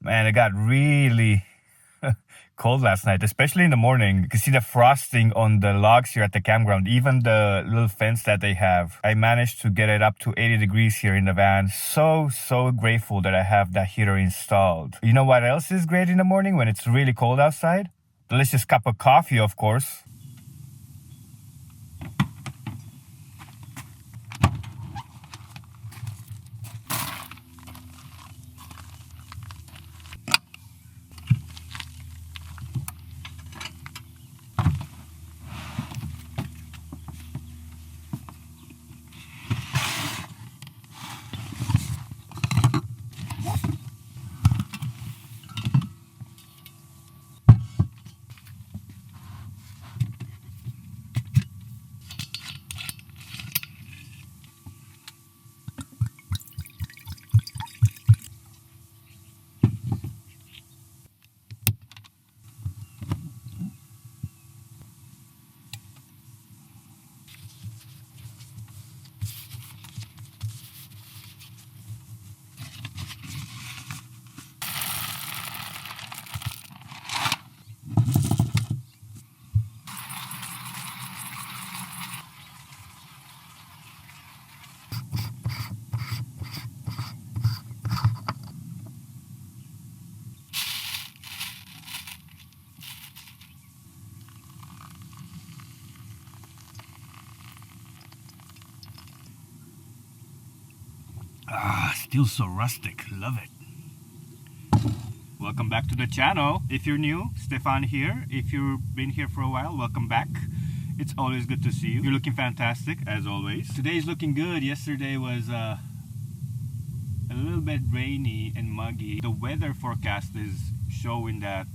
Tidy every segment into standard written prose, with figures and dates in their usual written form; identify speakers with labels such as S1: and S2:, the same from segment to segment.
S1: And it got really cold last night, especially in the morning. You can see the frosting on the logs here at the campground, even the little fence that they have. I managed to get it up to 80 degrees here in the van. So grateful that I have that heater installed. You know what else is great in the morning when it's really cold outside? Delicious cup of coffee, of course. Still so rustic. Love it. Welcome back to the channel. If you're new, Stefan here. If you've been here for a while, welcome back. It's always good to see you. You're looking fantastic, as always. Today's looking good. Yesterday was a little bit rainy and muggy. The weather forecast is showing that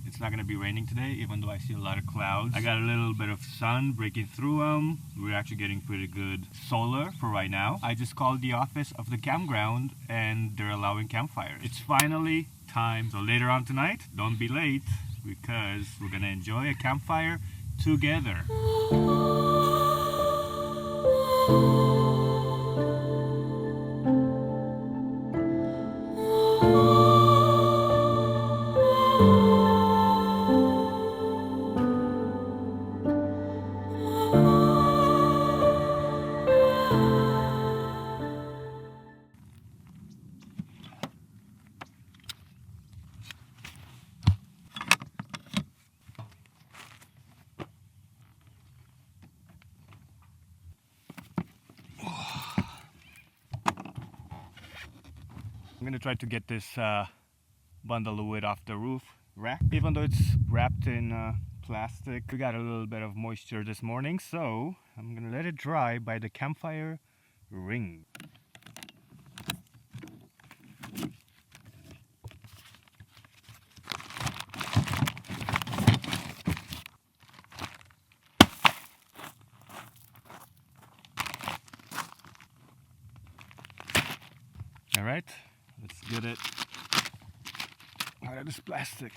S1: it's not going to be raining today, even though I see a lot of clouds. I got a little bit of sun breaking through them. We're actually getting pretty good solar for right now. I just called the office of the campground and they're allowing campfires. It's finally time. So later on tonight, don't be late because we're going to enjoy a campfire together. I'm gonna try to get this bundle of wood off the roof rack. Even though it's wrapped in plastic, we got a little bit of moisture this morning, so I'm gonna let it dry by the campfire ring. All right, let's get it out of this plastic.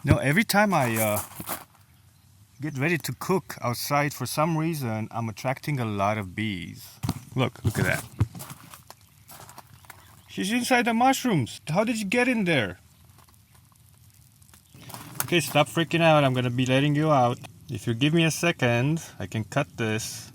S1: Every time I get ready to cook outside, for some reason, I'm attracting a lot of bees. Look at that. She's inside the mushrooms. How did you get in there? Okay, stop freaking out. I'm gonna be letting you out. If you give me a second, I can cut this.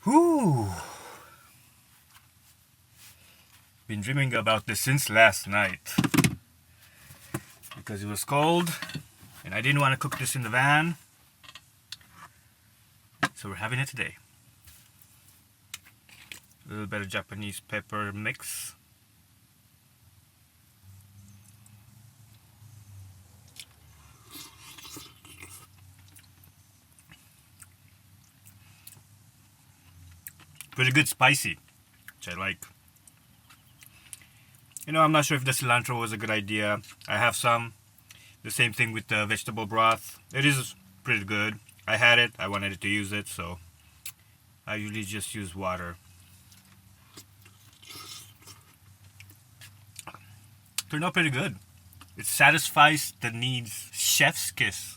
S1: Whew. Been dreaming about this since last night because it was cold and I didn't want to cook this in the van, so we're having it today. A little bit of Japanese pepper mix. Pretty good spicy, which I like. You know, I'm not sure if the cilantro was a good idea. I have some. The same thing with the vegetable broth. It is pretty good. I had it. I wanted to use it, so I usually just use water. Turned out pretty good. It satisfies the needs. Chef's kiss.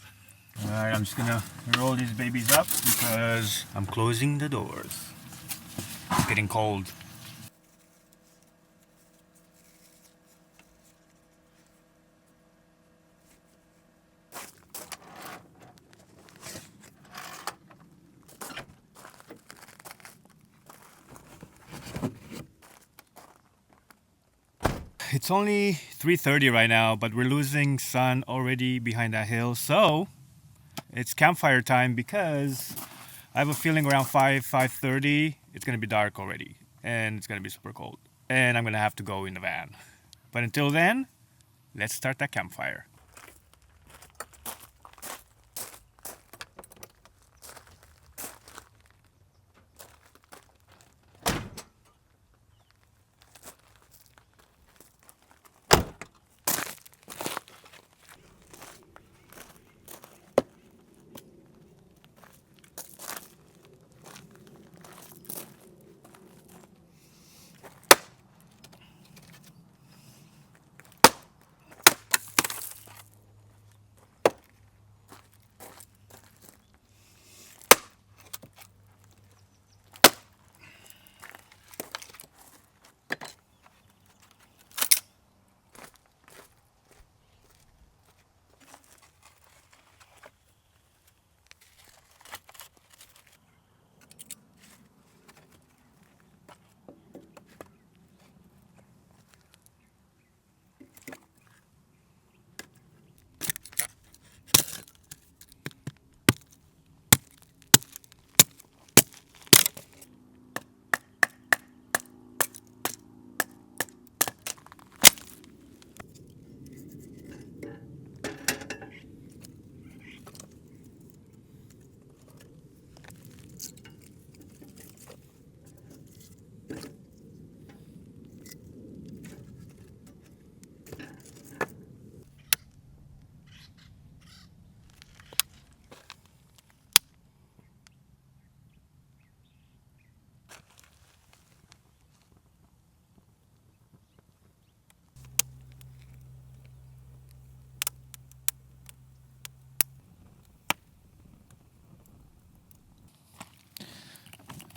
S1: Alright, I'm just gonna roll these babies up because I'm closing the doors. It's getting cold. It's only 3:30 right now, but we're losing sun already behind that hill. So it's campfire time because I have a feeling around 5:30 it's gonna be dark already, and it's gonna be super cold, and I'm gonna have to go in the van. But until then, let's start that campfire.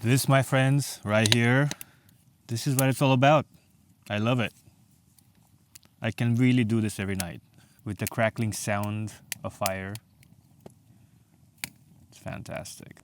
S1: This, my friends, right here, this is what it's all about. I love it. I can really do this every night with the crackling sound of fire. It's fantastic.